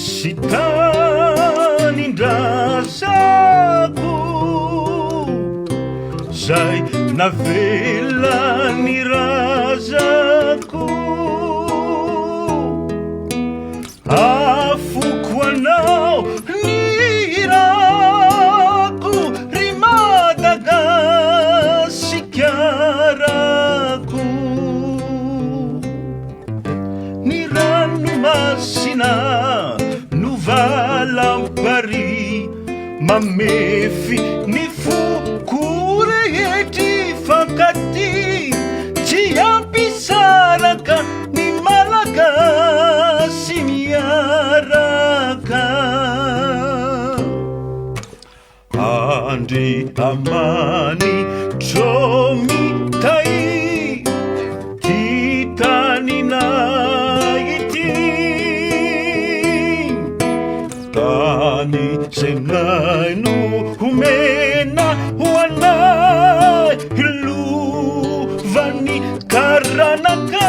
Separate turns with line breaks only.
Sitanindrazaku zay navelany razako afoko anao nirako ry Madagasikarako ny ranomasina no valampary mamefy ny foko rehetry fankaty tsy ampisaraka ny malagasy miaraka andry amany tromitay ty taninay ity tany zay no homena ho anay lovany karanaka